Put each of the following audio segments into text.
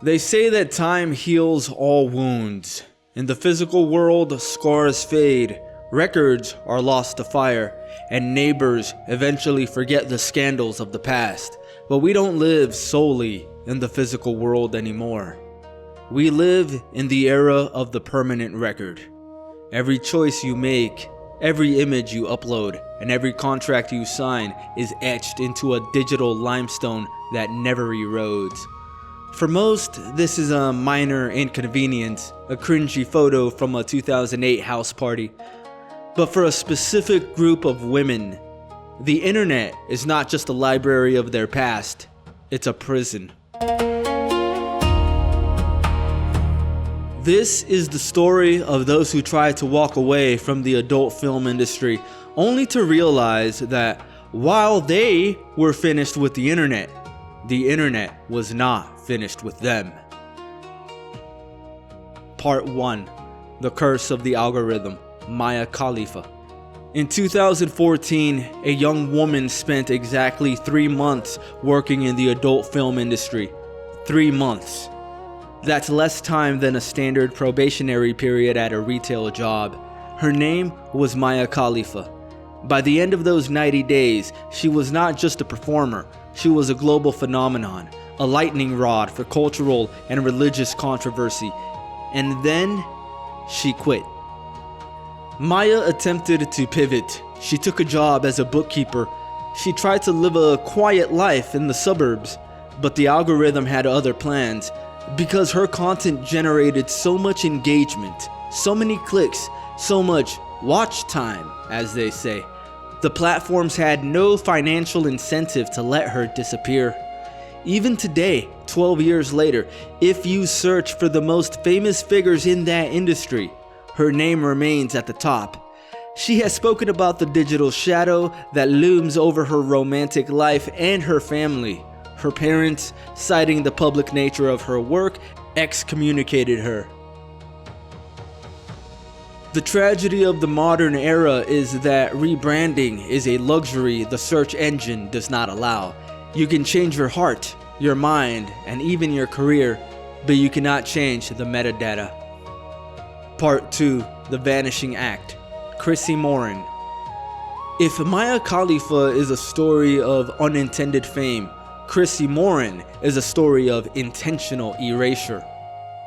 They say that time heals all wounds. In the physical world, scars fade, records are lost to fire, and neighbors eventually forget the scandals of the past. But we don't live solely in the physical world anymore. We live in the era of the permanent record. Every choice you make, every image you upload, and every contract you sign is etched into a digital limestone that never erodes. For most, this is a minor inconvenience, a cringy photo from a 2008 house party. But for a specific group of women, the internet is not just a library of their past, it's a prison. This is the story of those who tried to walk away from the adult film industry, only to realize that while they were finished with the internet was not finished with them. Part 1. The Curse of the Algorithm, Mia Khalifa. In 2014, a young woman spent exactly 3 months working in the adult film industry. 3 months. That's less time than a standard probationary period at a retail job. Her name was Mia Khalifa. By the end of those 90 days, she was not just a performer, she was a global phenomenon, a lightning rod for cultural and religious controversy. And then, she quit. Mia attempted to pivot. She took a job as a bookkeeper. She tried to live a quiet life in the suburbs, but the algorithm had other plans. Because her content generated so much engagement, so many clicks, so much watch time, as they say, the platforms had no financial incentive to let her disappear. Even today, 12 years later, if you search for the most famous figures in that industry, her name remains at the top. She has spoken about the digital shadow that looms over her romantic life and her family. Her parents, citing the public nature of her work, excommunicated her. The tragedy of the modern era is that rebranding is a luxury the search engine does not allow. You can change your heart, your mind, and even your career, but you cannot change the metadata. Part 2. The Vanishing Act, Crissy Moran. If Mia Khalifa is a story of unintended fame, Crissy Moran is a story of intentional erasure.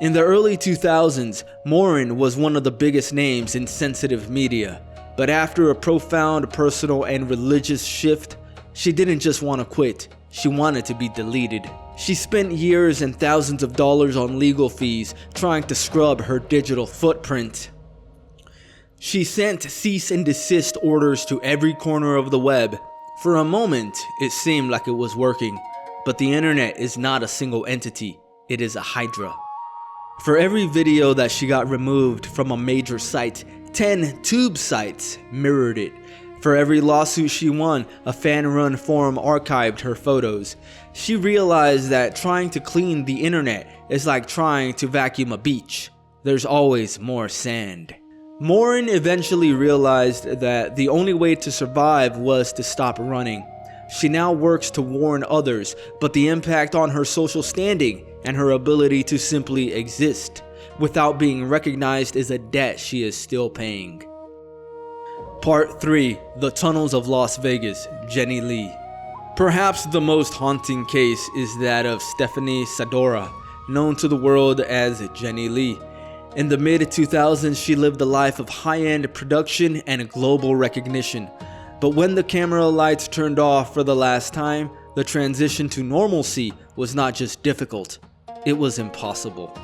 In the early 2000s, Moran was one of the biggest names in sensitive media. But after a profound personal and religious shift, she didn't just want to quit, she wanted to be deleted. She spent years and thousands of dollars on legal fees trying to scrub her digital footprint. She sent cease and desist orders to every corner of the web. For a moment, it seemed like it was working, but the internet is not a single entity, it is a hydra. For every video that she got removed from a major site, 10 tube sites mirrored it. For every lawsuit she won, a fan-run forum archived her photos. She realized that trying to clean the internet is like trying to vacuum a beach. There's always more sand. Moran eventually realized that the only way to survive was to stop running. She now works to warn others, but the impact on her social standing and her ability to simply exist without being recognized is a debt she is still paying. Part 3. The Tunnels of Las Vegas, Jenni Lee. Perhaps the most haunting case is that of Stephanie Sadora, known to the world as Jenni Lee. In the mid-2000s, she lived a life of high-end production and global recognition. But when the camera lights turned off for the last time, the transition to normalcy was not just difficult, it was impossible.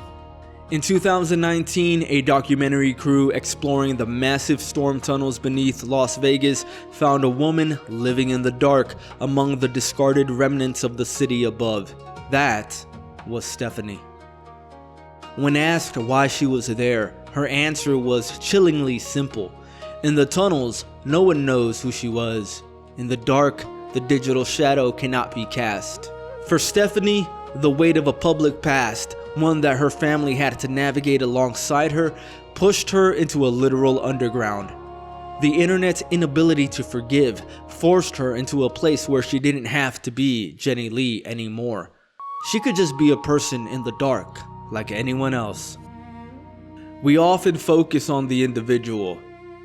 In 2019, a documentary crew exploring the massive storm tunnels beneath Las Vegas found a woman living in the dark among the discarded remnants of the city above. That was Stephanie. When asked why she was there, her answer was chillingly simple. In the tunnels, no one knows who she was. In the dark, the digital shadow cannot be cast. For Stephanie, the weight of a public past, one that her family had to navigate alongside her, pushed her into a literal underground. The internet's inability to forgive forced her into a place where she didn't have to be Jenni Lee anymore. She could just be a person in the dark, like anyone else. We often focus on the individual,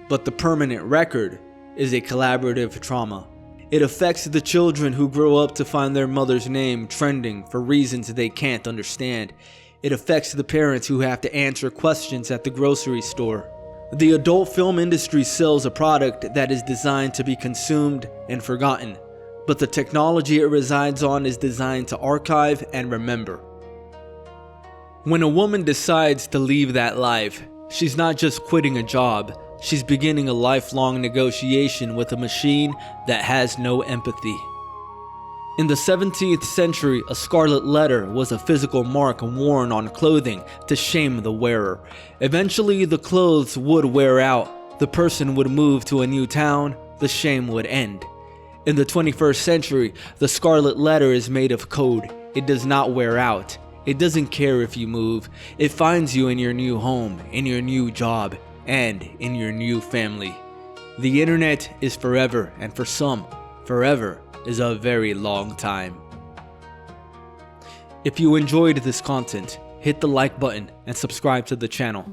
but the permanent record is a collaborative trauma. It affects the children who grow up to find their mother's name trending for reasons they can't understand. It affects the parents who have to answer questions at the grocery store. The adult film industry sells a product that is designed to be consumed and forgotten, but the technology it resides on is designed to archive and remember. When a woman decides to leave that life, she's not just quitting a job, she's beginning a lifelong negotiation with a machine that has no empathy. In the 17th century, a scarlet letter was a physical mark worn on clothing to shame the wearer. Eventually, the clothes would wear out, the person would move to a new town, the shame would end. In the 21st century, the scarlet letter is made of code. It does not wear out. It doesn't care if you move. It finds you in your new home, in your new job, and in your new family. The internet is forever, and for some, forever is a very long time. If you enjoyed this content, hit the like button and subscribe to the channel.